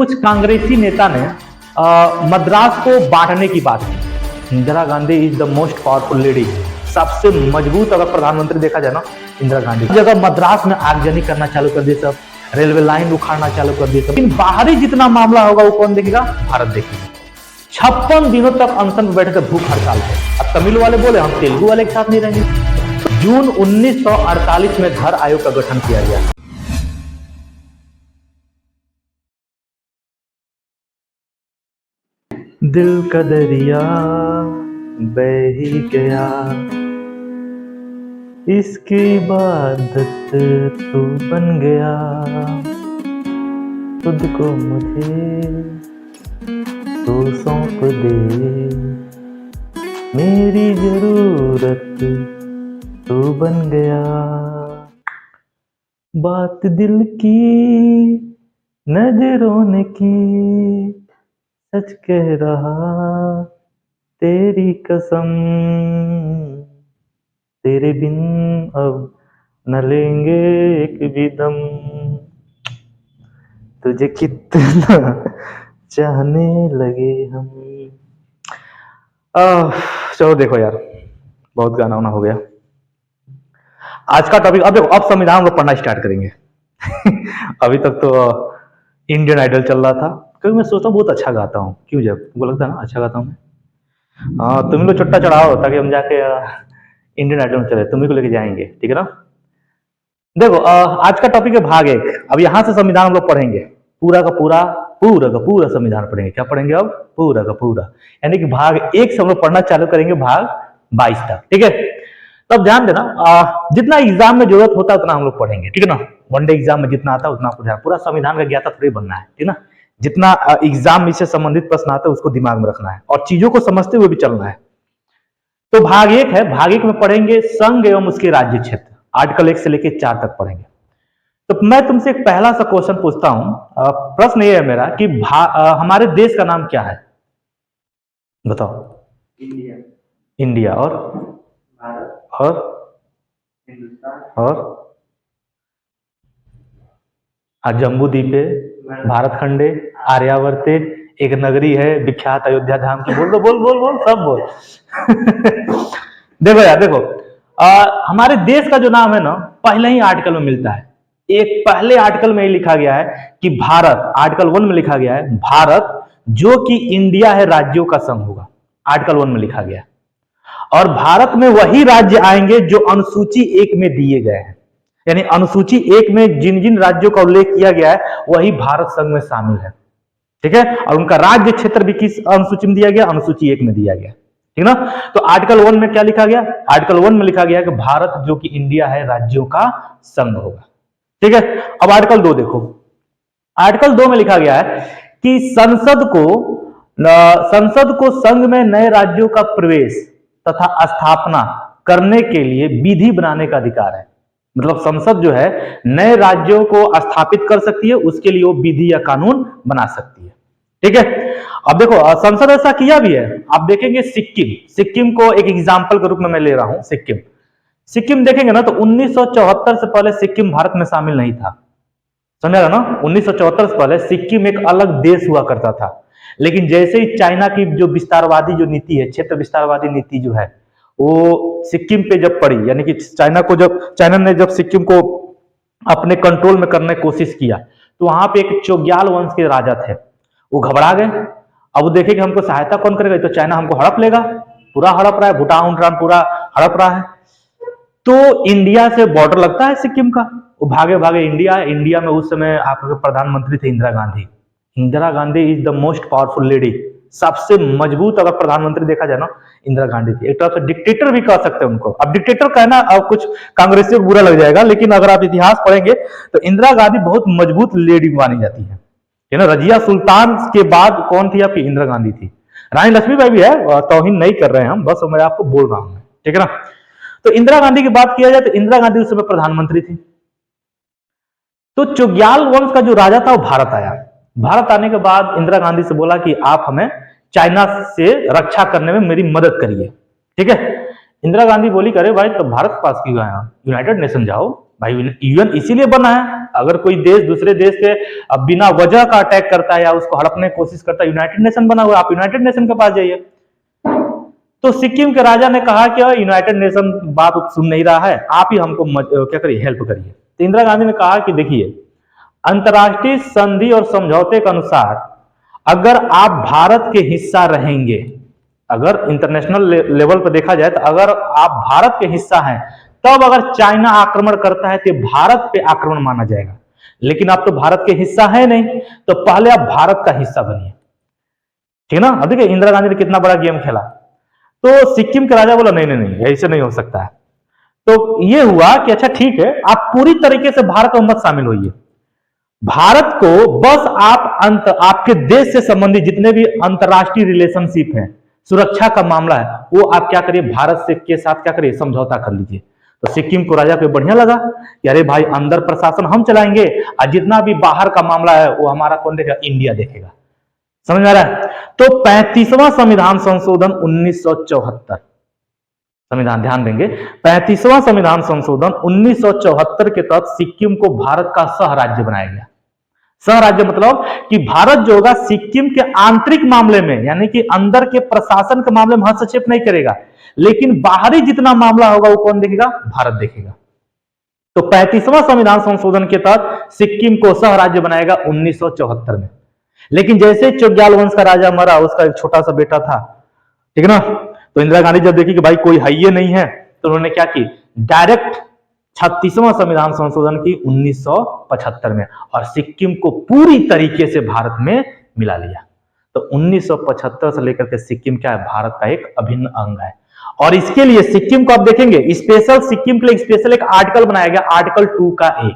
कुछ कांग्रेसी नेता ने मद्रास को बांटने की बात की। Indira Gandhi is the most powerful lady, सबसे मजबूत अगर प्रधानमंत्री देखा जाए ना इंदिरा गांधी। जगह मद्रास में आगजनी करना चालू कर दी, सब रेलवे लाइन उखाड़ना चालू कर दी, लेकिन बाहरी जितना मामला होगा वो कौन देखेगा? भारत देखेगा। 56 दिनों तक अनशन में बैठ कर भूख हड़ताल है। अब तमिल वाले बोले हम तेलुगु वाले के साथ नहीं रहेंगे। जून 1948 में धर आयोग का गठन किया गया। दिल का दरिया बह ही गया, इसकी इबादत तू बन गया, खुद को मुझे तू सौंप दे, मेरी जरूरत तू बन गया। बात दिल की नजरों ने की, सच कह रहा तेरी कसम, तेरे बिन अब न लेंगे एक भी दम, तुझे कितना चाहने लगे हम। चलो देखो यार, बहुत गाना वाना हो गया। आज का टॉपिक अब देखो, अब संविधान हम लोग पढ़ना स्टार्ट करेंगे। अभी तक तो इंडियन आइडल चल रहा था, क्योंकि मैं सोचता हूँ बहुत अच्छा गाता हूँ। क्यों? जब वो लगता है ना अच्छा गाता हूँ मैं। हाँ, तुम लोग चुट्टा चढ़ाओ ताकि हम जाके इंडियन आइडल में चले, तुम्ही को लेके जाएंगे, ठीक है ना। देखो आज का टॉपिक है भाग 1। अब यहाँ से संविधान हम लोग पढ़ेंगे, पूरा का पूरा संविधान पढ़ेंगे। क्या पढ़ेंगे अब? पूरा का पूरा, यानी कि भाग 1 से हम लोग पढ़ना चालू करेंगे भाग 22 तक, ठीक है। तब ध्यान देना, जितना एग्जाम में जरूरत होता है उतना हम लोग पढ़ेंगे, ठीक है ना। वनडे एग्जाम में जितना आता है उतना आपको पूरा संविधान का ज्ञाता थोड़ी बनना है, ठीक है ना। जितना एग्जाम से संबंधित प्रश्न आता है उसको दिमाग में रखना है और चीजों को समझते हुए भी चलना है। तो भाग 1 है, भाग 1 में पढ़ेंगे संघ एवं उसके राज्य क्षेत्र, आर्टिकल 1 से लेकर 4 तक पढ़ेंगे। तो मैं तुमसे एक पहला सा क्वेश्चन पूछता हूं। प्रश्न ये है मेरा कि हमारे देश का नाम क्या है? बताओ। इंडिया। इंडिया और भारत और हिंदुस्तान और जम्बू द्वीपे, भारत खंडे, आर्यावर्ते, एक नगरी है विख्यात अयोध्या धाम की। बोल दो, बोल बोल बोल, सब बोल। देखो यार, देखो हमारे देश का जो नाम है ना पहले ही आर्टिकल में मिलता है। एक पहले आर्टिकल में ही लिखा गया है कि भारत, आर्टिकल 1 में लिखा गया है भारत जो कि इंडिया है राज्यों का संघ होगा, आर्टिकल 1 में लिखा गया है। और भारत में वही राज्य आएंगे जो अनुसूची 1 में दिए गए हैं, यानी अनुसूची 1 में जिन जिन राज्यों का उल्लेख किया गया है वही भारत संघ में शामिल है, ठीक है। और उनका राज्य क्षेत्र भी किस अनुसूची में दिया गया? अनुसूची 1 में दिया गया, ठीक ना। तो आर्टिकल 1 में क्या लिखा गया? आर्टिकल 1 में लिखा गया कि भारत जो कि इंडिया है राज्यों का संघ होगा, ठीक है। अब आर्टिकल 2 देखो, आर्टिकल 2 में लिखा गया है कि संसद को संघ में नए राज्यों का प्रवेश तथा स्थापना करने के लिए विधि बनाने का अधिकार है। मतलब संसद जो है नए राज्यों को स्थापित कर सकती है, उसके लिए वो विधि या कानून बना सकती है, ठीक है। अब देखो संसद ऐसा किया भी है। आप देखेंगे सिक्किम को एक एग्जांपल के रूप में मैं ले रहा हूं। सिक्किम देखेंगे ना तो 1974 से पहले सिक्किम भारत में शामिल नहीं था, समझा ना। 1974 से पहले सिक्किम एक अलग देश हुआ करता था, लेकिन जैसे ही चाइना की जो विस्तारवादी जो नीति है, क्षेत्र विस्तारवादी नीति जो है, वो सिक्किम पे जब पड़ी, यानी कि चाइना ने जब सिक्किम को अपने कंट्रोल में करने की कोशिश किया, तो वहां पे एक चोग्याल वंश के राजा थे, वो घबरा गए। अब वो देखे कि हमको सहायता कौन करेगा, तो चाइना हमको हड़प लेगा, पूरा हड़प रहा है, भूटान पूरा हड़प रहा है। तो इंडिया से बॉर्डर लगता है सिक्किम का, वो भागे भागे इंडिया में उस समय आपके प्रधानमंत्री थे Indira Gandhi is the most powerful lady, सबसे मजबूत अगर प्रधानमंत्री देखा जाए ना इंदिरा गांधी थी। एक तरह से डिक्टेटर भी कह सकते हैं उनको। अब डिक्टेटर कहना अब कुछ कांग्रेसियों को बुरा लग जाएगा, लेकिन अगर आप इतिहास पढ़ेंगे तो इंदिरा गांधी बहुत मजबूत लेडी मानी जाती है ना। रजिया सुल्तान के बाद कौन थी आपकी? इंदिरा गांधी थी। रानी लक्ष्मीबाई भी है, तौहीन नहीं कर रहे हैं हम, बस मैं आपको बोल रहा हूं, ठीक है ना। तो इंदिरा गांधी की बात किया जाए तो इंदिरा गांधी उस समय प्रधानमंत्री थी। तो चोग्याल वंश का जो राजा था वो भारत आया। भारत आने के बाद इंदिरा गांधी से बोला कि आप हमें चाइना से रक्षा करने में मेरी मदद करिए, ठीक है। इंदिरा गांधी बोली, करे भाई तो भारत के पास क्यों आया, यूनाइटेड नेशन जाओ, भाई यूएन इसीलिए बना है, अगर कोई देश दूसरे देश पे अब बिना वजह का अटैक करता है या उसको हड़पने की कोशिश करता है, यूनाइटेड नेशन बना हुआ है, आप यूनाइटेड नेशन के पास जाइए। तो सिक्किम के राजा ने कहा कि यूनाइटेड नेशन बात सुन नहीं रहा है, आप ही हमको क्या करिए, हेल्प करिए। तो इंदिरा गांधी ने कहा कि देखिए, अंतर्राष्ट्रीय संधि और समझौते के अनुसार अगर आप भारत के हिस्सा रहेंगे, अगर इंटरनेशनल लेवल पर देखा जाए तो अगर आप भारत के हिस्सा हैं, तब अगर चाइना आक्रमण करता है तो भारत पे आक्रमण माना जाएगा। लेकिन आप तो भारत के हिस्सा है नहीं, तो पहले आप भारत का हिस्सा बनिए, ठीक ना। अब देखिए इंदिरा गांधी ने कितना बड़ा गेम खेला। तो सिक्किम के राजा बोला नहीं नहीं नहीं, ऐसे नहीं हो सकता है। तो ये हुआ कि अच्छा ठीक है, आप पूरी तरीके से भारत में मत शामिल होइए, भारत को बस आप आपके देश से संबंधित जितने भी अंतरराष्ट्रीय रिलेशनशिप है, सुरक्षा का मामला है, वो आप क्या करिए, भारत से के साथ क्या करिए, समझौता कर लीजिए। तो सिक्किम को राजा को बढ़िया लगा कि अरे भाई, अंदर प्रशासन हम चलाएंगे और जितना भी बाहर का मामला है वो हमारा कौन देखेगा, इंडिया देखेगा। समझ में आ रहा है। तो 35वां संविधान संशोधन 1974, संविधान ध्यान देंगे, 35वां संविधान संशोधन 1974 के तहत सिक्किम को भारत का सह राज्य बनाया गया। सह राज्य मतलब कि भारत जो होगा सिक्किम के आंतरिक मामले में, यानी कि अंदर के प्रशासन के मामले में हस्तक्षेप नहीं करेगा, लेकिन बाहरी जितना मामला होगा वो कौन देखेगा, भारत देखेगा। तो 35वां संविधान संशोधन के तहत सिक्किम को सह राज्य बनाएगा 1974 में। लेकिन जैसे चोग्याल वंश का राजा मरा, उसका एक छोटा सा बेटा था, ठीक है ना। तो इंदिरा गांधी जब देखी कि भाई कोई है ये नहीं है, तो उन्होंने क्या की, डायरेक्ट 36वां संविधान संशोधन की 1975 में, और सिक्किम को पूरी तरीके से भारत में मिला लिया। तो 1975 से लेकर के सिक्किम क्या है, भारत का एक अभिन्न अंग है। और इसके लिए सिक्किम को आप देखेंगे स्पेशल, सिक्किम के लिए स्पेशल एक आर्टिकल बनाया गया, आर्टिकल 2 का ए,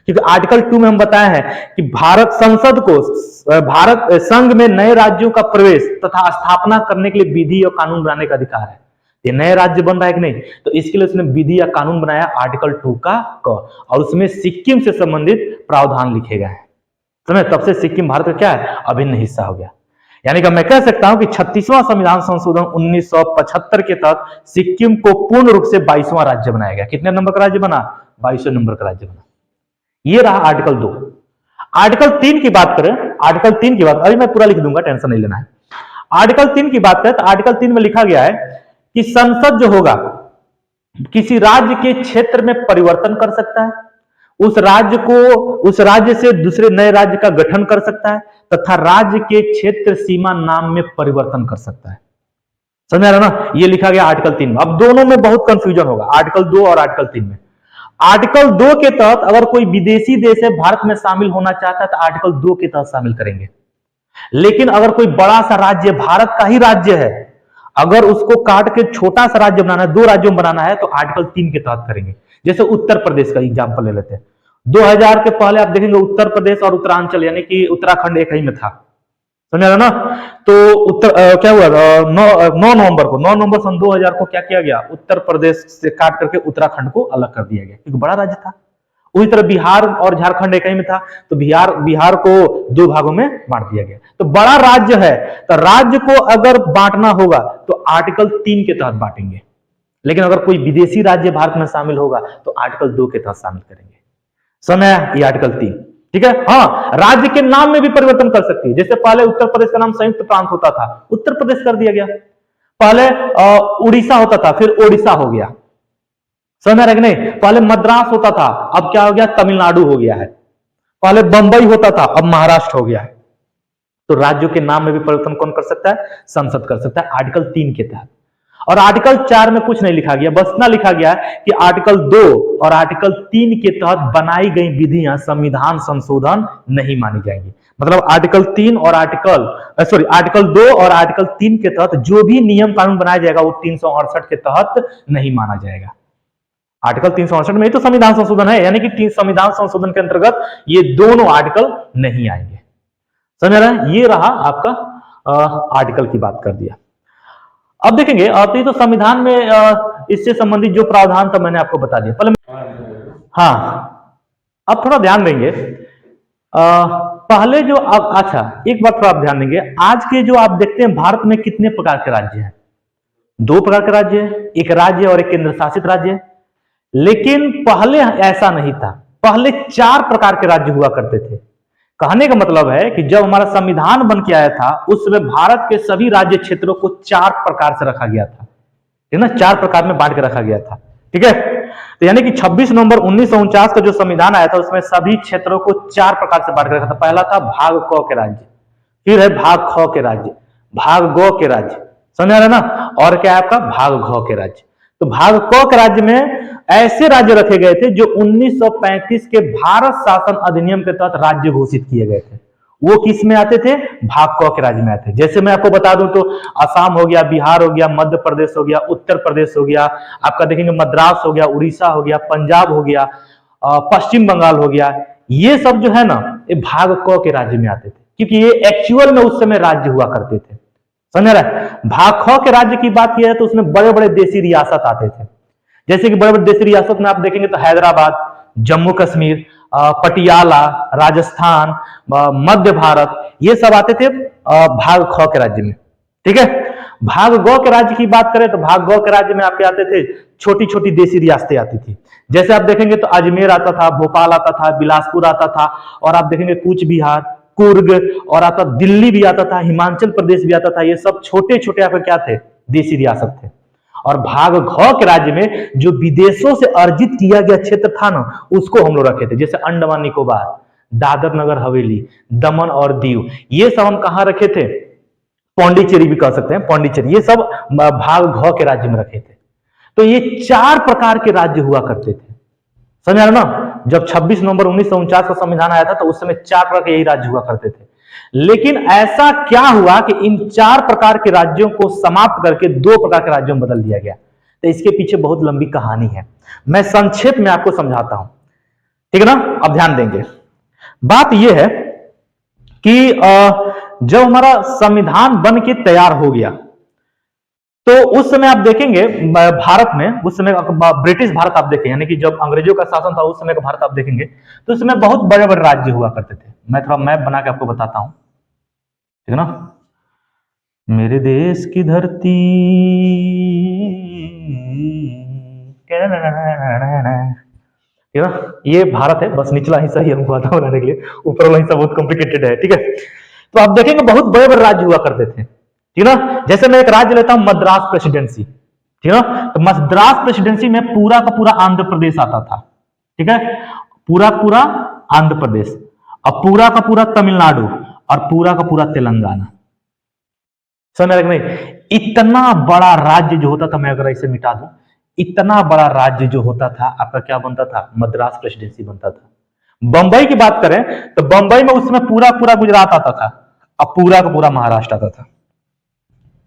क्योंकि आर्टिकल 2 में हम बताया है कि भारत संसद को भारत संघ में नए राज्यों का प्रवेश तथा स्थापना करने के लिए विधि और कानून बनाने का अधिकार है। ये नए राज्य बन रहा है कि नहीं, तो इसके लिए उसने विधि या कानून बनाया आर्टिकल 2 का क, और उसमें सिक्किम से संबंधित प्रावधान लिखे गए हैं। समझे, तब से सिक्किम भारत का क्या है, अभिन्न हिस्सा हो गया। यानी कि मैं कह सकता हूं कि 36वां संविधान संशोधन 1975 के तहत सिक्किम को पूर्ण रूप से 22वां राज्य बनाया गया। कितने नंबर का राज्य बना, 22वें नंबर का राज्य बना। ये रहा आर्टिकल 2। आर्टिकल 3 की बात करें, आर्टिकल 3 की बात अभी मैं पूरा लिख दूंगा, टेंशन नहीं लेना है। आर्टिकल 3 की बात करें तो आर्टिकल 3 में लिखा गया है कि संसद जो होगा किसी राज्य के क्षेत्र में परिवर्तन कर सकता है, उस राज्य से दूसरे नए राज्य का गठन कर सकता है, तथा राज्य के क्षेत्र सीमा नाम में परिवर्तन कर सकता है। समझ आ रहा ना, ये लिखा गया आर्टिकल 3 में। अब दोनों में बहुत कंफ्यूजन होगा, आर्टिकल 2 और आर्टिकल 3 में। आर्टिकल 2 के तहत अगर कोई विदेशी देश है भारत में शामिल होना चाहता है तो आर्टिकल 2 के तहत शामिल करेंगे। लेकिन अगर कोई बड़ा सा राज्य, भारत का ही राज्य है, अगर उसको काट के छोटा सा राज्य बनाना है, 2 राज्यों में बनाना है, तो आर्टिकल 3 के तहत करेंगे। जैसे उत्तर प्रदेश का एग्जाम्पल ले लेते हैं। 2000 के पहले आप देखेंगे उत्तर प्रदेश और उत्तरांचल यानी कि उत्तराखंड एक ही में था। समझ रहे ना। तो क्या हुआ, 9 नवंबर सन 2000 को क्या किया गया, उत्तर प्रदेश से काट करके उत्तराखंड को अलग कर दिया गया, क्योंकि बड़ा राज्य था। उसी तरह बिहार और झारखंड एक ही में था, तो बिहार को 2 भागों में बांट दिया गया। तो बड़ा राज्य है, तो राज्य को अगर बांटना होगा तो आर्टिकल 3 के तहत बांटेंगे। लेकिन अगर कोई विदेशी राज्य भारत में शामिल होगा तो आर्टिकल 2 के तहत शामिल करेंगे। समय ये आर्टिकल 3, ठीक है। हाँ, राज्य के नाम में भी परिवर्तन कर सकती है। जैसे पहले उत्तर प्रदेश का नाम संयुक्त प्रांत होता था, उत्तर प्रदेश कर दिया गया। पहले उड़ीसा होता था, फिर ओडिशा हो गया। समझ रहे नहीं, पहले मद्रास होता था, अब क्या हो गया, तमिलनाडु हो गया है। पहले बंबई होता था, अब महाराष्ट्र हो गया है। तो राज्यों के नाम में भी परिवर्तन कौन कर सकता है, संसद कर सकता है, आर्टिकल 3 के तहत। और आर्टिकल 4 में कुछ नहीं लिखा गया, बस इतना लिखा गया कि आर्टिकल 2 और आर्टिकल 3 के तहत बनाई गई विधियां संविधान संशोधन नहीं मानी जाएंगी। मतलब आर्टिकल 2 और आर्टिकल 3 के तहत जो भी नियम कानून बनाया जाएगा वो 368 के तहत नहीं माना जाएगा। आर्टिकल 368 में ही तो संविधान संशोधन है, यानी कि संविधान संशोधन के अंतर्गत ये दोनों आर्टिकल नहीं आएंगे। समझ रहे हैं, ये रहा आपका आर्टिकल की बात कर दिया। अब देखेंगे, तो ये तो संविधान में इससे संबंधित जो प्रावधान था मैंने आपको बता दिया। पहले हाँ, अब थोड़ा ध्यान देंगे। पहले जो अच्छा एक बात थोड़ा आप ध्यान देंगे, आज के जो आप देखते हैं भारत में कितने प्रकार के राज्य हैं, 2 प्रकार के राज्य हैं, एक राज्य और एक केंद्र शासित राज्य है। लेकिन पहले ऐसा नहीं था। पहले 4 प्रकार के राज्य हुआ करते थे। कहने का मतलब है कि जब हमारा संविधान बन के आया था उस समय भारत के सभी राज्य क्षेत्रों को 4 प्रकार से रखा गया था, ठीक है ना, 4 प्रकार में बांट के रखा गया था, ठीक है। तो यानी कि 26 नवंबर 1949 का जो संविधान आया था उसमें सभी क्षेत्रों को 4 प्रकार से बांट के रखा था। पहला था भाग क के राज्य, फिर है भाग ख के राज्य, भाग ग के राज्य, समझ आ रहा है ना, और क्या है आपका भाग घ के राज्य। तो भाग क के राज्य में ऐसे राज्य रखे गए थे जो 1935 के भारत शासन अधिनियम के तहत राज्य घोषित किए गए थे। वो किस में आते थे? भाग क के राज्य में आते थे। जैसे मैं आपको बता दूं तो असम हो गया, बिहार हो गया, मध्य प्रदेश हो गया, उत्तर प्रदेश हो गया, आपका देखेंगे मद्रास हो गया, उड़ीसा हो गया, पंजाब हो गया, पश्चिम बंगाल हो गया। ये सब जो है ना ये भाग क के राज्य में आते थे, क्योंकि ये एक्चुअल में उस समय राज्य हुआ करते थे, समझ रहा है। भाग ख के राज्य की बात की है तो उसमें बड़े बड़े देशी रियासत आते थे। जैसे कि बड़े बड़े देशी रियासत में आप देखेंगे तो हैदराबाद, जम्मू कश्मीर, पटियाला, राजस्थान, मध्य भारत, ये सब आते थे भाग ख के राज्य में, ठीक है। भाग ग के राज्य की बात करें तो भाग ग के राज्य में आपके आते थे छोटी छोटी देशी रियासतें आती थी। जैसे आप देखेंगे तो अजमेर आता था, भोपाल आता था, बिलासपुर आता था, और आप देखेंगे कूच बिहार, कुर्ग, और आता दिल्ली भी आता था, हिमाचल प्रदेश भी आता था। ये सब छोटे छोटे आपके क्या थे? देशी रियासत थे। और भाग घ के राज्य में जो विदेशों से अर्जित किया गया क्षेत्र था ना उसको हम लोग रखे थे। जैसे अंडमान निकोबार, दादर नगर हवेली, दमन और दीव, ये सब हम कहां रखे थे? पौंडीचेरी भी कह सकते हैं, पौंडीचेरी, ये सब भाग घ के राज्य में रखे थे। तो ये 4 प्रकार के राज्य हुआ करते थे, समझ आ रहा ना। जब 26 नवंबर 1949 का संविधान आया था तो उस समय 4 प्रकार के यही राज्य हुआ करते थे। लेकिन ऐसा क्या हुआ कि इन 4 प्रकार के राज्यों को समाप्त करके 2 प्रकार के राज्यों में बदल दिया गया। तो इसके पीछे बहुत लंबी कहानी है, मैं संक्षेप में आपको समझाता हूं, ठीक है ना। अब ध्यान देंगे। बात यह है कि जब हमारा संविधान बन के तैयार हो गया तो उस समय आप देखेंगे भारत में, उस समय ब्रिटिश भारत आप देखें, यानी कि जब अंग्रेजों का शासन था उस समय का भारत आप देखेंगे तो उस समय बहुत बड़े बड़े राज्य हुआ करते थे। मैं थोड़ा मैप बना के आपको बताता हूं, ठीक है ना। मेरे देश की धरती, ठीक है ना, ये भारत है, बस निचला हिस्सा ही हमको आता बनाने के लिए, ऊपर वाला हिस्सा बहुत कॉम्प्लिकेटेड है, ठीक है। तो आप देखेंगे बहुत बड़े बड़े राज्य हुआ करते थे, ठीक है ना। जैसे मैं एक राज्य लेता हूं मद्रास प्रेसिडेंसी, ठीक है ना। तो मद्रास प्रेसिडेंसी में पूरा का पूरा आंध्र प्रदेश आता था, ठीक है, पूरा पूरा आंध्र प्रदेश, और पूरा का पूरा तमिलनाडु, और पूरा का पूरा तेलंगाना, समझ रहे नहीं। इतना बड़ा राज्य जो होता था, मैं अगर इसे मिटा दूं, इतना बड़ा राज्य जो होता था आपका क्या बनता था? मद्रास प्रेसिडेंसी बनता था। बंबई की बात करें तो बंबई में उस समय पूरा पूरा गुजरात आता था, अब पूरा का पूरा महाराष्ट्र आता था।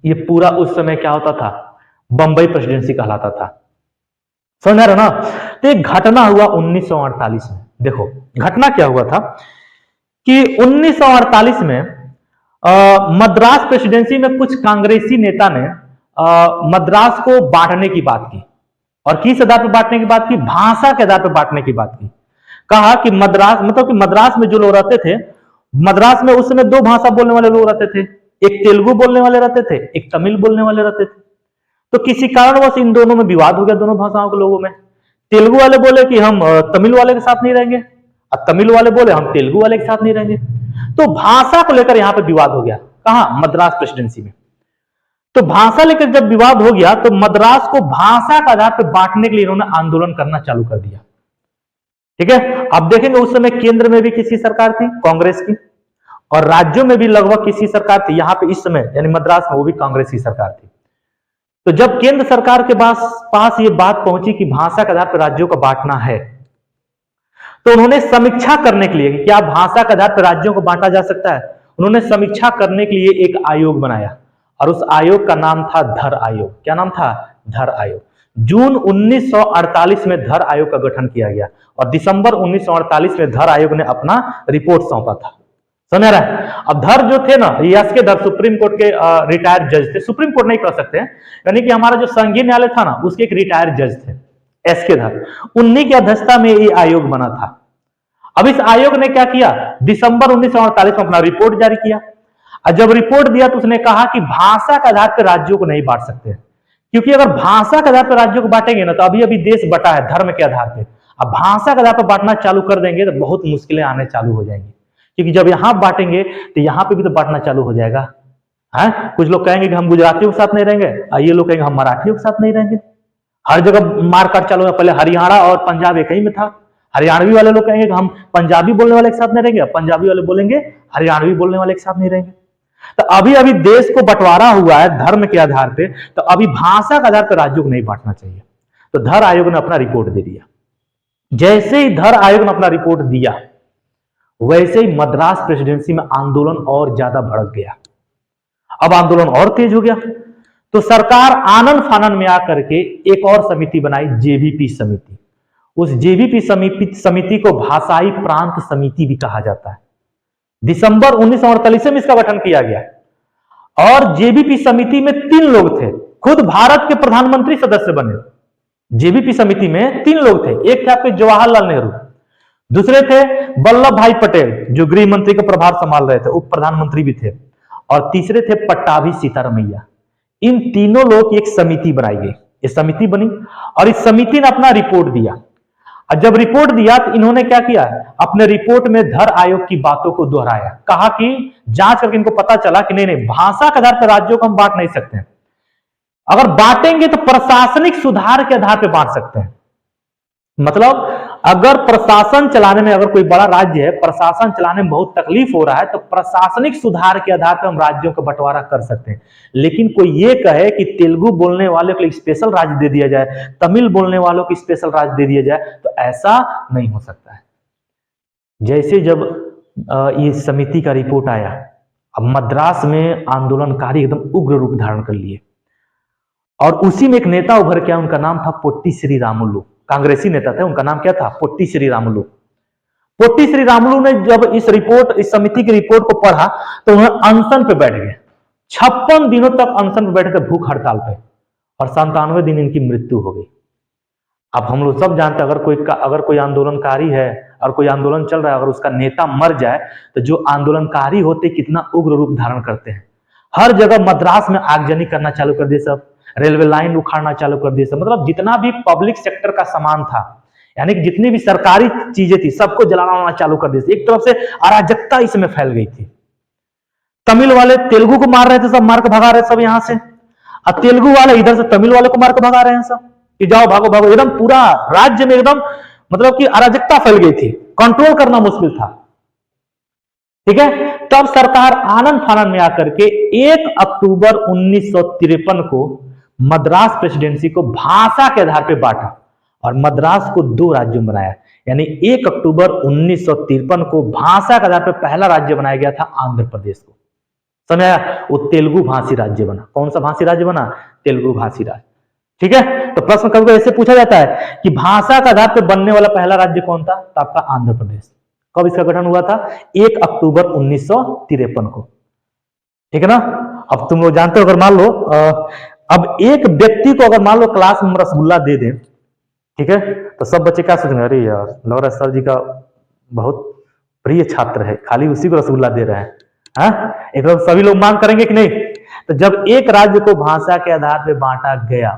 ये पूरा उस समय क्या होता था? बंबई प्रेसिडेंसी कहलाता था, समझ रहे ना। तो एक घटना हुआ 1948 में। देखो घटना क्या हुआ था कि 1948 में मद्रास प्रेसिडेंसी में कुछ कांग्रेसी नेता ने मद्रास को बांटने की बात की। और किस आधार पर बांटने की बात की? भाषा के आधार पर बांटने की बात की। कहा कि मद्रास, मतलब कि मद्रास में जो लोग रहते थे, मद्रास में उस समय 2 भाषा बोलने वाले लोग रहते थे, एक तेलुगु बोलने वाले रहते थे, एक तमिल बोलने वाले रहते थे। तो किसी कारणवश इन दोनों में विवाद हो गया, दोनों भाषाओं के लोगों में। तेलुगु वाले बोले कि हम तमिल वाले के साथ नहीं रहेंगे, और तमिल वाले बोले हम तेलुगु वाले के साथ नहीं रहेंगे। तो भाषा को लेकर यहां पर विवाद हो गया। कहां? मद्रास प्रेसिडेंसी में। तो भाषा लेकर जब विवाद हो गया तो मद्रास को भाषा के आधार पर बांटने के लिए इन्होंने आंदोलन करना चालू कर दिया, ठीक है। आप देखेंगे उस समय केंद्र में भी किसी सरकार थी? कांग्रेस की, और राज्यों में भी लगभग किसी सरकार थी? यहां पे इस समय यानी मद्रास में वो भी कांग्रेस की सरकार थी। तो जब केंद्र सरकार के पास ये बात पहुंची कि भाषा के आधार पर राज्यों को बांटना है, तो उन्होंने समीक्षा करने के लिए कि क्या भाषा के आधार पर राज्यों को बांटा जा सकता है, उन्होंने समीक्षा करने के लिए एक आयोग बनाया, और उस आयोग का नाम था धर आयोग। क्या नाम था? धर आयोग। जून 1948 में धर आयोग का गठन किया गया, और दिसंबर 1948 में धर आयोग ने अपना रिपोर्ट सौंपा था, समझ रहा है। अब धर जो थे ना, यस के धर सुप्रीम कोर्ट के रिटायर्ड जज थे, सुप्रीम कोर्ट नहीं कह सकते हैं, यानी कि हमारा जो संघीय न्यायालय था ना उसके एक रिटायर्ड जज थे, एस के धर, उन्हीं की अध्यक्षता में ये आयोग बना था। अब इस आयोग ने क्या किया? दिसंबर 1948 में अपना रिपोर्ट जारी किया, और जब रिपोर्ट दिया तो उसने कहा कि भाषा के आधार पर राज्यों को नहीं बांट सकते, क्योंकि अगर भाषा के आधार पर राज्यों को बांटेंगे ना, तो अभी अभी देश बटा है धर्म के आधार पर, अब भाषा के आधार पर बांटना चालू कर देंगे तो बहुत मुश्किलें आने चालू हो जाएंगी। क्योंकि जब यहां बांटेंगे तो यहां पे भी तो बांटना चालू हो जाएगा। है कुछ लोग कहेंगे कि हम गुजरातियों के साथ नहीं रहेंगे, और ये लोग कहेंगे हम मराठियों के साथ नहीं रहेंगे। हर जगह मारकाट चालू है। पहले हरियाणा और पंजाब एक ही में था। हरियाणवी वाले लोग कहेंगे कि हम पंजाबी बोलने वाले के साथ नहीं रहेंगे, पंजाबी वाले बोलेंगे हरियाणवी बोलने वाले के साथ नहीं रहेंगे। तो अभी अभी देश को बंटवारा हुआ है धर्म के आधार पे, तो अभी भाषा के आधार पर राज्यों को नहीं बांटना चाहिए। तो धर आयोग ने अपना रिपोर्ट दे दिया। जैसे ही धर आयोग ने अपना रिपोर्ट दिया, वैसे ही मद्रास प्रेसिडेंसी में आंदोलन और ज्यादा भड़क गया। अब आंदोलन और तेज हो गया, तो सरकार आनन फानन में आकर के एक और समिति बनाई, जेबीपी समिति। उस जेबीपी समिति को भाषाई प्रांत समिति भी कहा जाता है। दिसंबर 1948 में इसका गठन किया गया, और जेबीपी समिति में 3 लोग थे। खुद भारत के प्रधानमंत्री सदस्य बने। जेबीपी समिति में 3 लोग थे। एक थे आपके जवाहरलाल नेहरू, दूसरे थे वल्लभ भाई पटेल जो गृह मंत्री का प्रभार संभाल रहे थे, उप प्रधानमंत्री भी थे, और तीसरे थे पट्टाभी सीतारमैया। इन तीनों लोग की एक समिति बनाई गई। ये समिति बनी और इस समिति ने अपना रिपोर्ट दिया। और जब रिपोर्ट दिया तो इन्होंने क्या किया, अपने रिपोर्ट में धर आयोग की बातों को दोहराया। कहा कि जांच करके इनको पता चला कि नहीं नहीं, भाषा के आधार पर राज्यों को हम बांट नहीं सकते हैं। अगर बांटेंगे तो प्रशासनिक सुधार के आधार पर बांट सकते हैं। मतलब अगर प्रशासन चलाने में, अगर कोई बड़ा राज्य है, प्रशासन चलाने में बहुत तकलीफ हो रहा है, तो प्रशासनिक सुधार के आधार पर हम राज्यों का बंटवारा कर सकते हैं। लेकिन कोई ये कहे कि तेलुगु बोलने वाले को एक स्पेशल राज्य दे दिया जाए, तमिल बोलने वालों को स्पेशल राज्य दे दिया जाए, तो ऐसा नहीं हो सकता है। जैसे जब ये समिति का रिपोर्ट आया, अब मद्रास में आंदोलनकारी एकदम उग्र रूप धारण कर लिए, और उसी में एक नेता उभर के आया, उनका नाम था पोट्टी श्री रामुलु। कांग्रेसी नेता थे, उनका नाम क्या था, पोट्टी श्री रामुलु। पोट्टी श्री रामुलु ने जब इस समिति की रिपोर्ट को पढ़ा, तो उन्होंने अनशन पे बैठ गए। 56 दिनों तक अनशन पे बैठे थे, भूख हड़ताल पे, और 97वें दिन इनकी मृत्यु हो गई। अब हम लोग सब जानते हैं, अगर कोई आंदोलनकारी है और कोई आंदोलन चल रहा है, अगर उसका नेता मर जाए तो जो आंदोलनकारी होते कितना उग्र रूप धारण करते हैं। हर जगह मद्रास में आगजनी करना चालू कर दिए सब, रेलवे लाइन उखाड़ना चालू कर दिए सब। मतलब जितना भी पब्लिक सेक्टर का सामान था, यानी कि जितनी भी सरकारी चीजें थी, सबको जलाना चालू कर दिए। एक तरफ से अराजकता इसमें फैल गई थी। तमिल वाले तेलुगु को मार रहे थे, सब मार के भगा रहे सब यहां से, और तेलुगु वाले इधर से तमिल वाले को मार के भगा रहे हैं सब कि जाओ भागो भागो। एकदम पूरा राज्य में एकदम मतलब कि अराजकता फैल गई थी, कंट्रोल करना मुश्किल था। ठीक है, तब सरकार आनन फानन में आकर के 1 अक्टूबर 1953 को मद्रास प्रेसिडेंसी को भाषा के आधार पर बांटा और मद्रास को 2 राज्यों में बनाया। यानी 1 अक्टूबर 1953 को भाषा के आधार पर पहला राज्य बनाया गया था आंध्र प्रदेश को। समझ, वो तेलुगु भाषी राज्य बना। कौन सा भाषी राज्य बना, तेलुगु भाषी राज्य। ठीक है, तो प्रश्न कभी ऐसे पूछा जाता है कि भाषा के आधार पर बनने वाला पहला राज्य कौन था, तो आपका आंध्र प्रदेश। कब इसका गठन हुआ था, 1 अक्टूबर 1953 को। ठीक है ना। अब तुम लोग जानते हो, अगर मान लो अब एक व्यक्ति को अगर मान लो क्लास में रसगुल्ला दे दें, ठीक है, तो सब बच्चे क्या सोचेंगे, अरे यार लग रहा है सर जी का बहुत प्रिय छात्र है, खाली उसी को रसगुल्ला दे रहे हैं। एक लोग सभी लोग मांग करेंगे कि नहीं। तो जब एक राज्य को भाषा के आधार पर बांटा गया,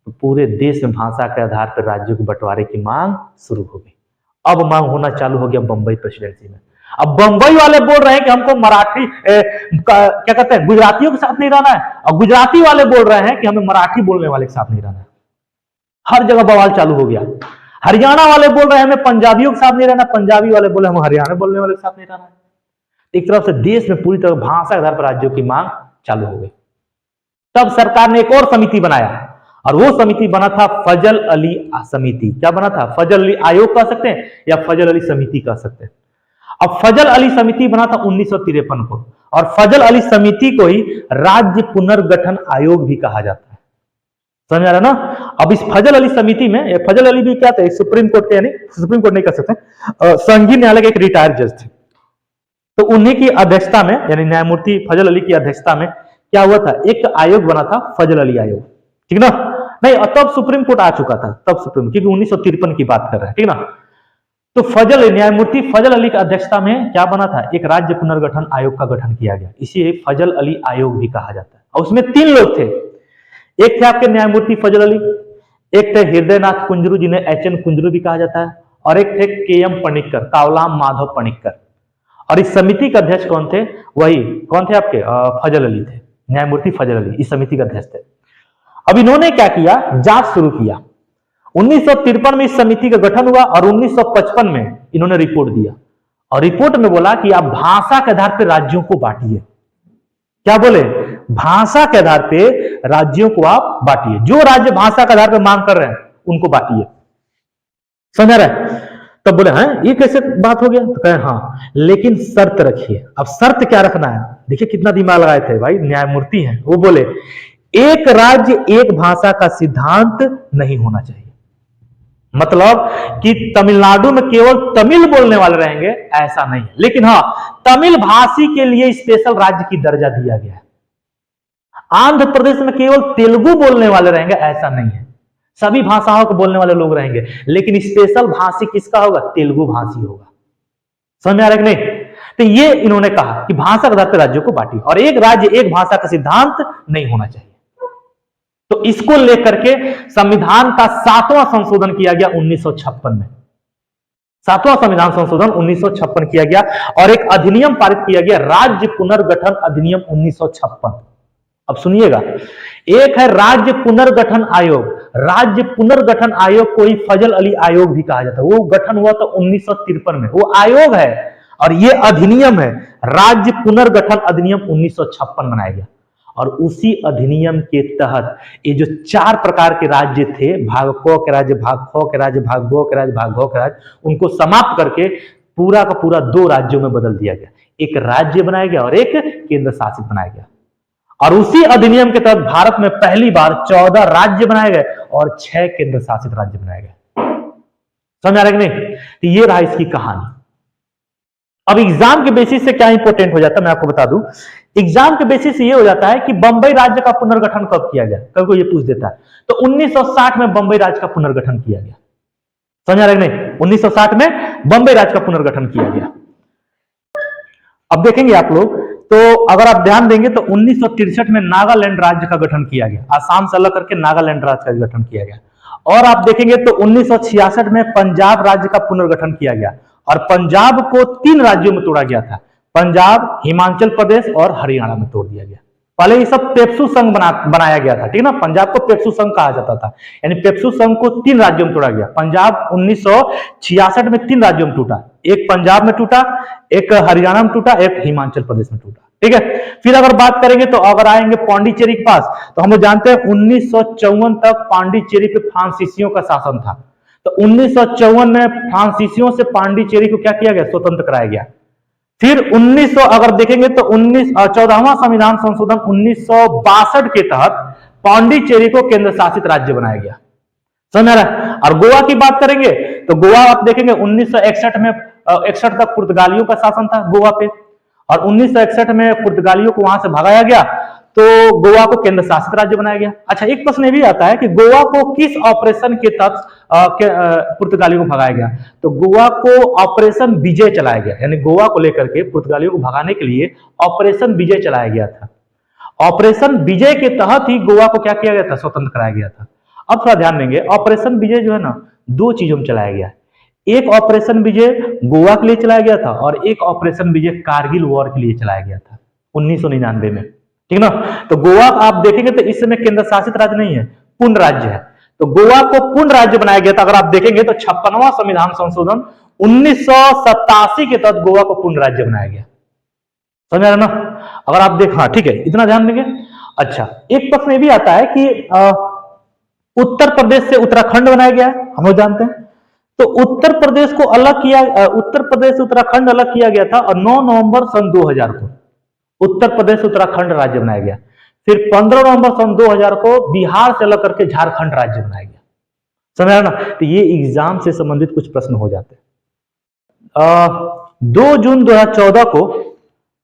तो पूरे देश में भाषा के आधार पर राज्यों के बंटवारे की मांग शुरू हो गई। अब मांग होना चालू हो गया बंबई प्रेसिडेंसी में। अब बंबई वाले बोल रहे हैं कि हमको मराठी क्या कहते हैं, गुजरातियों के साथ नहीं रहना है, और गुजराती वाले बोल रहे हैं कि हमें मराठी बोलने वाले के साथ नहीं रहना है। हर जगह बवाल चालू हो गया। हरियाणा वाले बोल रहे हैं हमें पंजाबियों के साथ नहीं रहना, पंजाबी वाले बोले हम हरियाणा बोलने वाले के साथ नहीं रहना है। एक तरफ से देश में पूरी तरह भाषा के आधार पर राज्यों की मांग चालू हो गई। तब सरकार ने एक और समिति बनाया, और वो समिति बना था फजल अली समिति। क्या बना था, फजल अली आयोग कह सकते हैं या फजल अली समिति कह सकते हैं। अब फजल अली समिति बना था 1953 को, और फजल अली समिति को ही राज्य पुनर्गठन आयोग भी कहा जाता है। समझ आ रहा ना। अब इस फजल अली समिति में, फजल अली भी क्या थे, सुप्रीम कोर्ट के, यानी सुप्रीम कोर्ट नहीं कह सकते, संघीय न्यायालय के एक रिटायर्ड जज थे। तो उन्हीं की अध्यक्षता में, यानी न्यायमूर्ति फजल अली की अध्यक्षता में क्या हुआ था, एक आयोग बना था फजल अली आयोग। ठीक ना। नहीं, तब सुप्रीम कोर्ट आ चुका था, तब सुप्रीम, क्योंकि 1953 की बात कर रहे हैं। ठीक ना। तो न्यायमूर्ति फजल अली की अध्यक्षता में क्या बना था, एक राज्य पुनर्गठन आयोग का गठन किया गया। इसे फजल अली आयोग भी कहा जाता है। और उसमें 3 लोग थे। एक थे आपके न्यायमूर्ति फजल अली, एक थे हृदयनाथ कुंजरू जिन्हें एच.एन. कुंजरू भी कहा जाता है, और एक थे के.एम. पणिक्कर, कावलाम माधव पणिक्कर। और इस समिति के अध्यक्ष कौन थे? वही कौन थे आपके? फजल अली थे, न्यायमूर्ति फजल अली इस समिति के अध्यक्ष थे। अब इन्होंने क्या किया? जांच शुरू किया। 1953 में इस समिति का गठन हुआ और 1955 में इन्होंने रिपोर्ट दिया, और रिपोर्ट में बोला कि आप भाषा के आधार पर राज्यों को बांटिए। क्या बोले? भाषा के आधार पे राज्यों को आप बांटिए, जो राज्य भाषा के आधार पे मांग कर रहे हैं उनको बांटिए। समझ रहे हैं? तब बोले हैं ये कैसे बात हो गया? तो कहे हाँ, लेकिन शर्त रखिए। अब शर्त क्या रखना है? देखिए कितना दिमाग लगाए थे भाई, न्यायमूर्ति हैं। वो बोले एक राज्य एक भाषा का सिद्धांत नहीं होना चाहिए। मतलब कि तमिलनाडु में केवल तमिल बोलने वाले रहेंगे ऐसा नहीं है, लेकिन हाँ तमिल भाषी के लिए स्पेशल राज्य की दर्जा दिया गया है। आंध्र प्रदेश में केवल तेलुगु बोलने वाले रहेंगे ऐसा नहीं है, सभी भाषाओं को बोलने वाले लोग रहेंगे, लेकिन स्पेशल भाषी किसका होगा? तेलुगु भाषी होगा। समझ में आ रहा है कि नहीं? तो ये इन्होंने कहा कि भाषा के आधार पर राज्यों को बांटिए, और एक राज्य एक भाषा का सिद्धांत नहीं होना चाहिए। तो इसको लेकर के संविधान का 7वां संशोधन किया गया 1956 में। 7वां संविधान संशोधन 1956 किया गया, और एक अधिनियम पारित किया गया, राज्य पुनर्गठन अधिनियम 1956। अब सुनिएगा, एक है राज्य पुनर्गठन आयोग। राज्य पुनर्गठन आयोग को ही फजल अली आयोग भी कहा जाता है। वो गठन हुआ था 1953 में, वो आयोग है, और ये अधिनियम है, राज्य पुनर्गठन अधिनियम 1956 बनाया गया। और उसी अधिनियम के तहत ये जो 4 प्रकार के राज्य थे, भाग क के राज्य, भाग ख के राज्य, भाग ग के राज्य, भाग घ के राज्य, उनको समाप्त करके पूरा का पूरा 2 राज्यों में बदल दिया गया। एक राज्य बनाया गया और एक केंद्र शासित बनाया गया। और उसी अधिनियम के तहत भारत में पहली बार 14 राज्य बनाए गए और 6 केंद्र शासित राज्य बनाए गए। समझ आ रहा है कि नहीं? तो ये रहा इसकी कहानी। अब एग्जाम के बेसिस से क्या इंपॉर्टेंट हो जाता है मैं आपको बता दूं। एग्जाम के बेसिस से ये हो जाता है कि बंबई राज्य का पुनर्गठन कब किया गया, कभी को ये पूछ देता है। तो 1960 में बंबई राज्य का पुनर्गठन किया गया। समझ आ रहा है कि नहीं? 1960 में बंबई राज्य का पुनर्गठन किया गया। अब देखेंगे आप लोग, तो अगर आप ध्यान देंगे तो 1963 में नागालैंड राज्य का गठन किया गया, आसाम से अलग करके नागालैंड राज्य का गठन किया गया। और आप देखेंगे तो 1966 में पंजाब राज्य का पुनर्गठन किया गया, और पंजाब को 3 राज्यों में तोड़ा गया था, पंजाब, हिमाचल प्रदेश और हरियाणा में तोड़ दिया गया। पहले ये सब पेप्सू संघ बनाया गया था, ठीक है ना। पंजाब को पेप्सू संघ कहा जाता था, यानी पेप्सू संघ को 3 राज्यों में तोड़ा गया। पंजाब 1966 में 3 राज्यों में टूटा, एक पंजाब में टूटा, एक हरियाणा में टूटा, एक हिमाचल प्रदेश में टूटा, ठीक है। फिर अगर बात करेंगे तो अगर आएंगे पांडिचेरी के पास, तो हम लोग जानते हैं 1954 तक पांडिचेरी पे फ्रांसीसियों का शासन था। तो 1954 में फ्रांसीसियों से पांडिचेरी को क्या किया गया? स्वतंत्र कराया गया। फिर 1900 अगर देखेंगे तो 14वां संविधान संशोधन 1962 के तहत पांडिचेरी को केंद्र शासित राज्य बनाया गया। समझ रहा है? और गोवा की बात करेंगे तो गोवा आप देखेंगे 1961 में 61 तक पुर्तगालियों का शासन था गोवा पे, और 1961 में पुर्तगालियों को वहां से भगाया गया, तो गोवा को केंद्र शासित राज्य बनाया गया। अच्छा, एक प्रश्न ये भी आता है कि गोवा को किस ऑपरेशन के तहत पुर्तगालियों को भगाया गया? तो गोवा को ऑपरेशन विजय चलाया गया, यानी गोवा को लेकर के पुर्तगालियों को भगाने के लिए ऑपरेशन विजय चलाया गया था। ऑपरेशन विजय के तहत ही गोवा को क्या किया गया था? स्वतंत्र कराया गया था। अब थोड़ा ध्यान देंगे, ऑपरेशन विजय जो है ना 2 चीजों में चलाया गया। एक ऑपरेशन विजय गोवा के लिए चलाया गया था, और एक ऑपरेशन विजय कारगिल वॉर के लिए चलाया गया था 1999 में, ठीक ना। तो गोवा आप देखेंगे तो इस समय केंद्र शासित राज्य नहीं है, पूर्ण राज्य है। तो गोवा को पूर्ण राज्य बनाया गया था। अगर आप देखेंगे तो 56वां संविधान संशोधन 1987 के तहत गोवा को पूर्ण राज्य बनाया गया। समझ आ रहा ना? अगर आप देख, हाँ ठीक है, इतना ध्यान देंगे। अच्छा, एक प्रश्न ये भी आता है कि उत्तर प्रदेश से उत्तराखंड बनाया गया है, हम लोग जानते हैं। तो उत्तर प्रदेश को अलग किया, उत्तर प्रदेश उत्तराखंड अलग किया गया था, और 9 नवंबर सन 2000 को उत्तर प्रदेश उत्तराखंड राज्य बनाया गया। फिर 15 नवंबर सन 2000 को बिहार से अलग करके झारखंड राज्य बनाया गया। समझ ना? तो ये एग्जाम से संबंधित कुछ प्रश्न हो जाते हैं। 2 जून 2014 को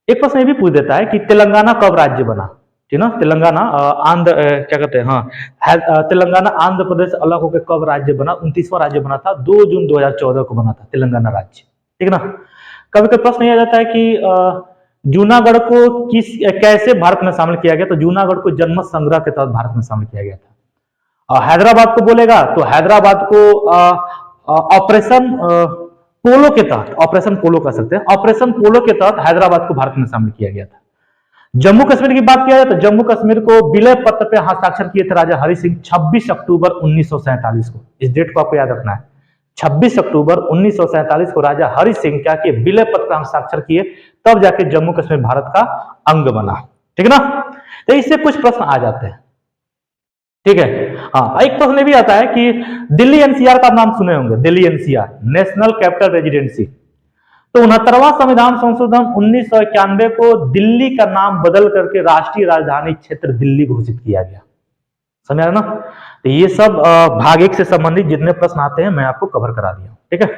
एक प्रश्न ये भी पूछ देता है कि तेलंगाना कब राज्य बना, ठीक ना। तेलंगाना आंध्र क्या कहते हैं, हाँ, तेलंगाना आंध्र प्रदेश अलग होकर कब राज्य बना? 29वां राज्य बना था, 2 जून 2014 को बना था तेलंगाना राज्य, ठीक ना। कभी कभी प्रश्न ये आ जाता है कि जूनागढ़ को कैसे भारत में शामिल किया गया? तो जूनागढ़ को जनमत संग्रह के तहत भारत में शामिल किया गया था। हैदराबाद को बोलेगा तो हैदराबाद को ऑपरेशन पोलो के तहत, ऑपरेशन पोलो कह सकते हैं, ऑपरेशन पोलो के तहत हैदराबाद को भारत में शामिल किया गया था। जम्मू कश्मीर की बात किया जाए तो जम्मू कश्मीर को विलय पत्र पे हस्ताक्षर किए थे राजा हरि सिंह 26 अक्टूबर 1947 को। इस डेट को आपको याद रखना है, 26 अक्टूबर 1947 को राजा हरि सिंह क्या किए? विलय पत्र पर हस्ताक्षर किए, तब जाके जम्मू कश्मीर भारत का अंग बना। ठीक है ना? तो इससे कुछ प्रश्न आ जाते हैं। ठीक है, हाँ, एक प्रश्न भी आता है कि दिल्ली एनसीआर का नाम सुने होंगे, Delhi NCR, national capital residency. तो 69वां संविधान संशोधन 1991 को दिल्ली का नाम बदल करके राष्ट्रीय राजधानी क्षेत्र दिल्ली घोषित किया गया। समझ आया ना? तो ये सब भाग 1 से संबंधित जितने प्रश्न आते हैं मैं आपको कवर करा दिया हूं। ठीक है।